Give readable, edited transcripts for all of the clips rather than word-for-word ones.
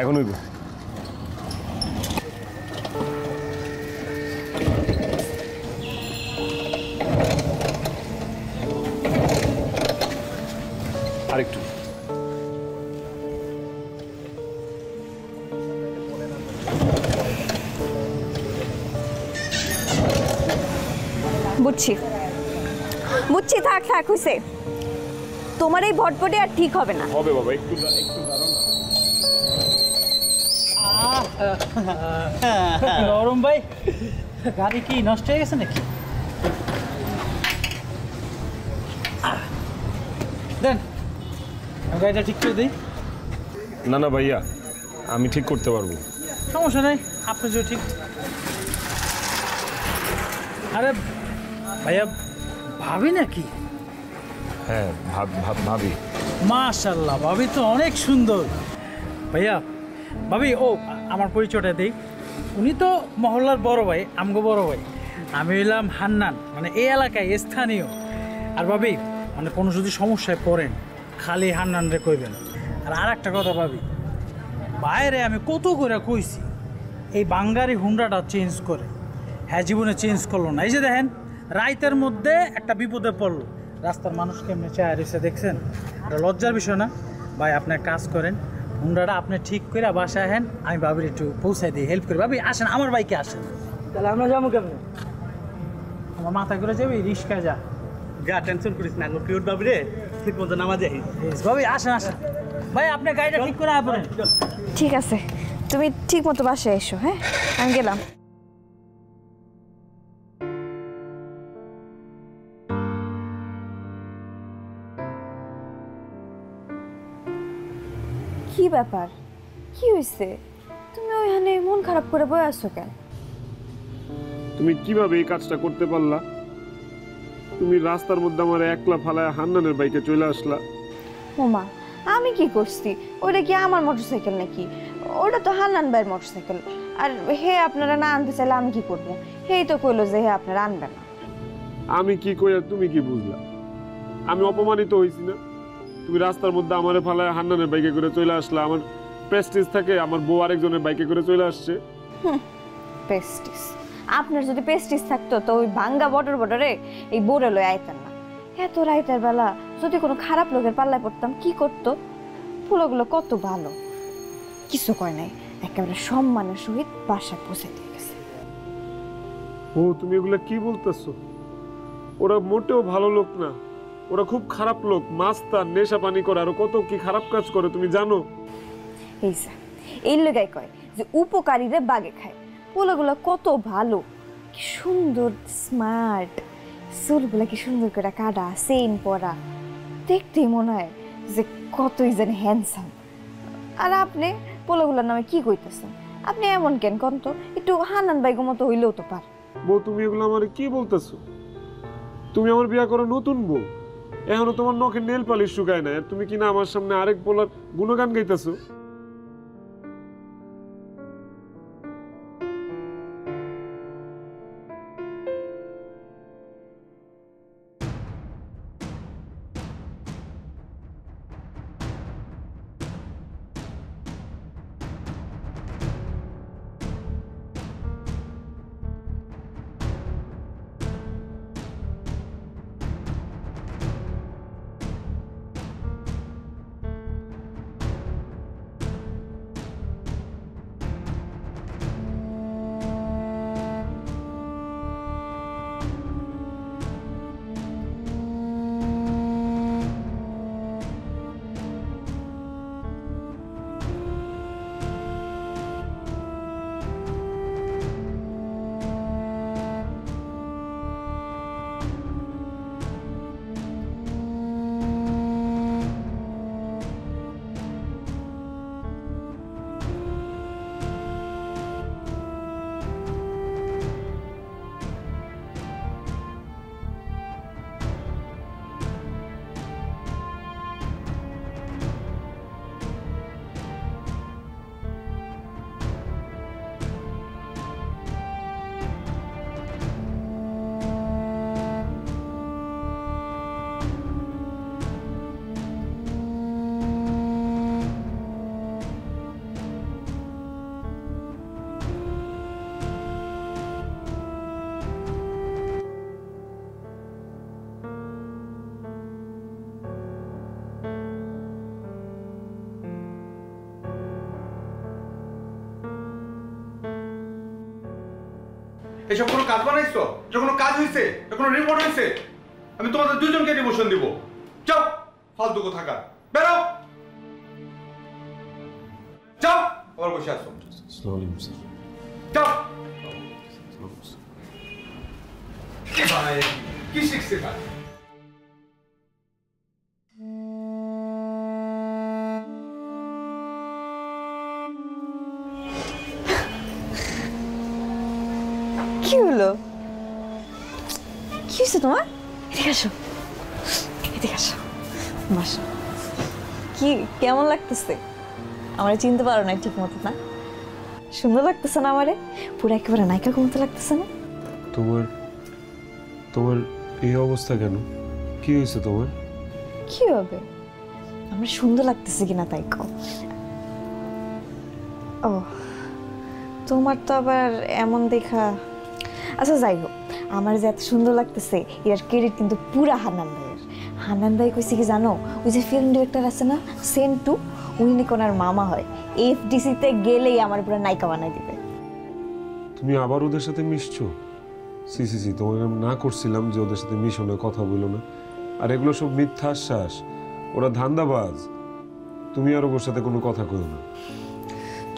এখন হইব। আরেকটু। বুঝছি বুঝছি, থাক থাক হইছে। তোমার এই ভটভটে আর ঠিক হবে না। হবে বাবা, একটু একটু দাঁড়াও না। নরম ভাই, গাড়ি কি নষ্ট হয়ে গেছে নাকি? দেন গাড়িটা ঠিক করে দিই। না না ভাইয়া, আমি ঠিক করতে পারবো। সমস্যা নেই, আপনি যে ঠিক। আরে ভাইয়া, ভাবি নাকি? হ্যাঁ ভাবি। মাশাল্লাহ, ভাবি তো অনেক সুন্দর। ভাইয়া ভাবি, ও আমার পরিচয়টা দিই। উনি তো মহল্লার বড় ভাই, আমগো বড় ভাই। আমি হইলাম হান্নান, মানে এই এলাকায় স্থানীয়। আর ভাবি, মানে কোনো যদি সমস্যায় পড়েন খালি হান্নান রে কইবেন। আর একটা কথা ভাবি, বাইরে আমি কত করে কইছি এই বাঙ্গারি হুন্ডাটা চেঞ্জ করে, হ্যাঁ জীবনে চেঞ্জ করলো না। এই যে দেখেন, রাইতের মধ্যে একটা বিপদে পড়লো, রাস্তার মানুষ কেমনে চায় রয়েছে দেখছেন? এটা লজ্জার বিষয় না ভাই। আপনি কাজ করেন, হুন্ডাটা আপনি ঠিক করে বাসায় আহেন, আমি ভাবির একটু পৌঁছাই দিই, হেল্প করি। ভাবি আসেন, আমার বাইকে আসেন। তাহলে আমরা যাবো কেমন? আমার মাথা করে যাবি, রিক্সায় যা। যা, টেনশন করিস না, কিউট বাবু রে, ঠিক মতো নামা যাই। ভাবি আসেন আসেন। ভাই আপনি গাড়িটা ঠিক করে আসবেন। ঠিক আছে, তুমি ঠিক মতো বাসায় এসো। হ্যাঁ, আমি গেলাম। কি ব্যাপার, কি হয়েছে? তুমি ওইখানে মন খারাপ করে বয়ে আসছো কেন? তুমি কিভাবে এই কাজটা করতে পারলা? তুমি রাস্তার মধ্যে আমার একলা ফালায় হান্নানের বাইকে চলে আসলা। ওমা, আমি কি করছি? ওটা কি আমার মোটরসাইকেল নাকি? ওটা তো হান্নান ভাইয়ের মোটরসাইকেল। আর হে আপনারা না আনতে চাইলে আমি কি করবো? হেই তো কইলো যে হে আপনারা আনবেন না। আমি কি কই আর তুমি কি বুঝলা? আমি অপমানিত হইছি না? তুমি রাস্তার মধ্যে আমারে ফালায় হান্নানের বাইকে করে চলে আসলা। আমার প্রেস্টিজ থাকে, আমার বউ আরেকজনের বাইকে করে চলে আসছে। পেস্টিস? আপনার যদি পেস্টিস থাকতো তো ওই ভাঙ্গা বটরে এই বোরে লই আইতেন না। এত রাইতের বেলা যদি কোনো খারাপ লোকের পাল্লায় পড়তাম কি করতো? ফুলগুলো কত ভালো, কিছু কয় নাই, একেবারে সম্মানের সহিত বাসায় পৌঁছে দিয়ে গেছে। ও তুমি এগুলা কি বলতেছো? ওরা মোটেও ভালো লোক না, ওরা খুব খারাপ লোক। মাস্তান, নেশা পানি করে, আরো কত কি খারাপ কাজ করে তুমি জানো? এই যে এই লোকাই কয় যে উপকারীরে বাগে খায়। পোলাগুলো কত ভালো, কি সুন্দর স্মার্ট, চুলগুলা কি সুন্দর করে কাটা, চেইন পরা, দেখতেই মনে হয় যে কতই যেন হ্যান্ডসাম। আর আপনি পোলাগুলোর নামে কি কইতেছেন? আপনি এমন কেন কোন তো? একটু হান্নান বাইগো মতো হইলেও তো পার। বউ তুমি এগুলো আমার কি বলতেছো? তুমি আমার বিয়া করো নতুন বউ, এখনো তোমার নখে নেল পালিশ শুকায় না, আর তুমি কিনা আমার সামনে আরেক বলার গুণগান গাইতেছো। এসব কোনো কাজ বানাইছো? এটা কোনো কাজ হয়েছে? এটা কোনো রিপোর্ট হয়েছে? আমি তোমাদের দুজনকে ডিমোশন দিব। যাও, ফালতু কোথাকার, বেরো। যাও, আবার বসে আসো। যাও। ভাই, কি শিখছে কাজ? কি হলো? কি হয়েছে তোমার? এদিকে আসো, এদিকে আসো, বসো। কি কেমন লাগতেছে? আমারে চিনতে পারো না ঠিক মতো না? সুন্দর লাগতেছে না আমারে? পুরো একেবারে নায়িকা মতো লাগতেছে না? তোমার তোমার এই অবস্থা কেন? কি হয়েছে তোমার? কি হবে? আমার সুন্দর লাগতেছে কিনা তাই কও। ও, তোমার তো আবার এমন দেখা। আচ্ছা যাই হোক, আমার যে এত সুন্দর লাগতেছে এর ক্রেডিট কিন্তু পুরা হান্নান ভাইয়ের। হান্নান ভাই কইছে কি জানো, ওই যে ফিল্ম ডিরেক্টর আছে না সেন্টু, উনি নাকি ওনার মামা হয়। এফডিসিতে গেলেই আমার পুরো নায়িকা বানাই দিবে। তুমি আবার ওদের সাথে মিশছো? সি সি সি, তোমাকে আমি না করছিলাম যে ওদের সাথে মিশো না, কথা বলো না। আর এগুলো সব মিথ্যা আশ্বাস, ওরা ধান্দাবাজ। তুমি আর ওর সাথে কোনো কথা কইও না।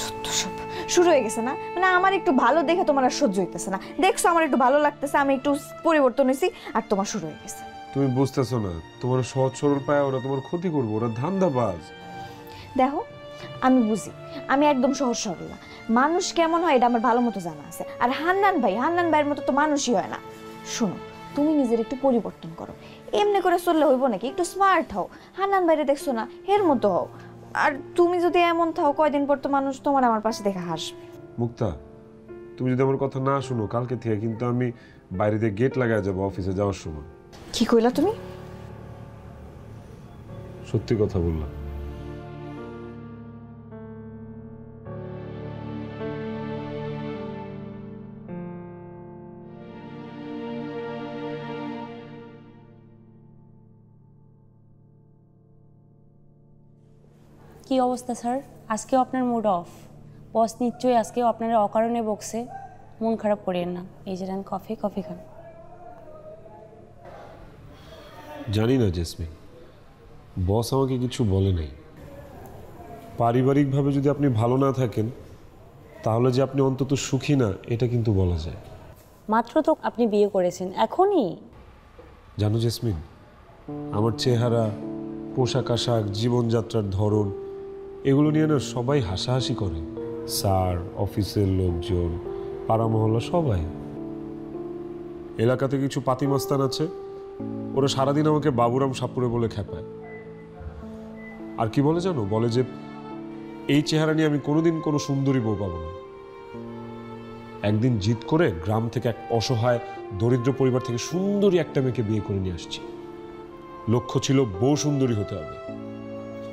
ছোট্ট সব শুরু হয়ে গেছে না? মানে আমার একটু ভালো দেখে তোমার আর সহ্য হইতেছে না। দেখছো আমার একটু ভালো লাগতেছে, আমি একটু পরিবর্তন হয়েছি, আর তোমার শুরু হয়ে গেছে। তুমি বুঝতেছো না, তোমার সহজ সরল পায় ওরা তোমার ক্ষতি করবো, ওরা ধান্দাবাজ। দেখো, আমি বুঝি, আমি একদম সহজ সরল না। মানুষ কেমন হয় এটা আমার ভালো মতো জানা আছে। আর হান্নান ভাইয়ের মতো তো মানুষই হয় না। শোনো, তুমি নিজের একটু পরিবর্তন করো। এমনি করে চললে হইব নাকি? একটু স্মার্ট হও। হান্নান বাইরে দেখছো না, এর মতো হও। আর তুমি যদি এমন থাও, কয়দিন পর তো মানুষ তোমার আমার পাশে দেখে হাসবে। মুক্তা, তুমি যদি আমার কথা না শুনো, কালকে থেকে কিন্তু আমি বাইরে দিয়ে গেট লাগায় যাবো অফিসে যাওয়ার সময়। কি কইলা তুমি? সত্যি কথা বললাম। কি অবস্থা স্যার? আজকেও আপনার মুড অফ। বস নিশ্চয়ই আজকেও আপনারা অকারণে বকছে। মন খারাপ করিয়েন না। এই যে কফি খান। জানি না জেসমিন, বস আমাকে কিছু বলে নাই। পারিবারিকভাবে যদি আপনি ভালো না থাকেন, তাহলে যে আপনি অন্তত সুখী না, এটা কিন্তু বলা যায়। মাত্র তো আপনি বিয়ে করেছেন, এখনই? জানো জেসমিন, আমার চেহারা, পোশাক আশাক, জীবনযাত্রার ধরন, এগুলো নিয়ে না সবাই হাসাহাসি করে। স্যার, অফিসের লোকজন, পাড়া মহল্লা, সবাই। এলাকাতে কিছু পাতিমস্তান আছে, ওরা সারাদিন আমাকে বাবুরাম সাপুরে বলে খেপায়। আর কি বলে জানো? বলে যে এই চেহারা নিয়ে আমি কোনোদিন কোনো সুন্দরী বউ পাবো না। একদিন জিদ করে গ্রাম থেকে এক অসহায় দরিদ্র পরিবার থেকে সুন্দরী একটা মেয়েকে বিয়ে করে নিয়ে আসছি। লক্ষ্য ছিল বউ সুন্দরী হতে হবে,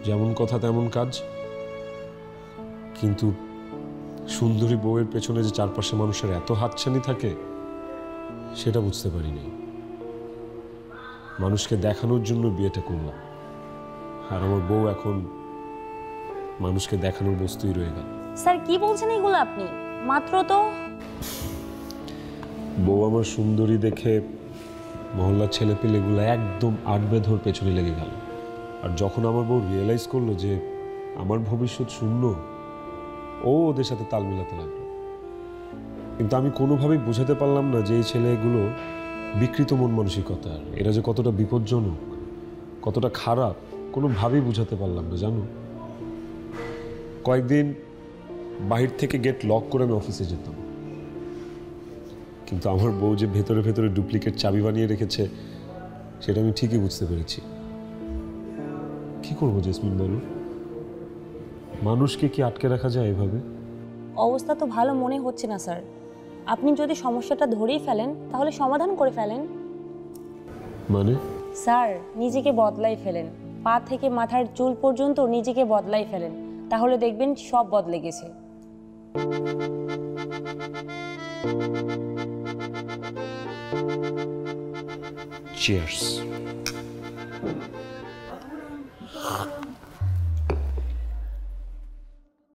যেমন কথা তেমন কাজ। কিন্তু সুন্দরী বউয়ের পেছনে যে চারপাশে মানুষের এত হাতছানি থাকে, সেটা বুঝতে পারিনি। মানুষকে দেখানোর জন্য বিয়েটা করলাম, আর আমার বউ এখন মানুষকে দেখানোর বস্তুই রয়ে গেল। স্যার কি বলছেন এগুলো আপনি? মাত্র তো বউ আমার সুন্দরী দেখে মহল্লার ছেলেপিলেগুলো একদম আট বেধর পেছনে লেগে গেল। আর যখন আমার বউ রিয়েলাইজ করলো যে আমার ভবিষ্যৎ শূন্য, ও ওদের সাথে তাল মিলাতে লাগলো। কিন্তু আমি কোনোভাবেই বোঝাতে পারলাম না যে এই ছেলেগুলো বিকৃত মন মানসিকতার, এরা যে কতটা বিপজ্জনক, কতটা খারাপ, কোনোভাবেই বোঝাতে পারলাম না। জানো, কয়েকদিন বাহির থেকে গেট লক করে আমি অফিসে যেতাম, কিন্তু আমার বউ যে ভেতরে ভেতরে ডুপ্লিকেট চাবি বানিয়ে রেখেছে, সেটা আমি ঠিকই বুঝতে পেরেছি। কি করবো জেসমিন, বলো? মানুষকে কি আটকে রাখা যায় এভাবে? অবস্থা তো ভালো মনে হচ্ছে না স্যার। আপনি যদি সমস্যাটা ধরেই ফেলেন তাহলে সমাধান করে ফেলেন। মানে? স্যার, নিজেকে বদলাই ফেলেন। পা থেকে মাথার চুল পর্যন্ত নিজেকে বদলাই ফেলেন, তাহলে দেখবেন সব বদলে গেছে। Cheers.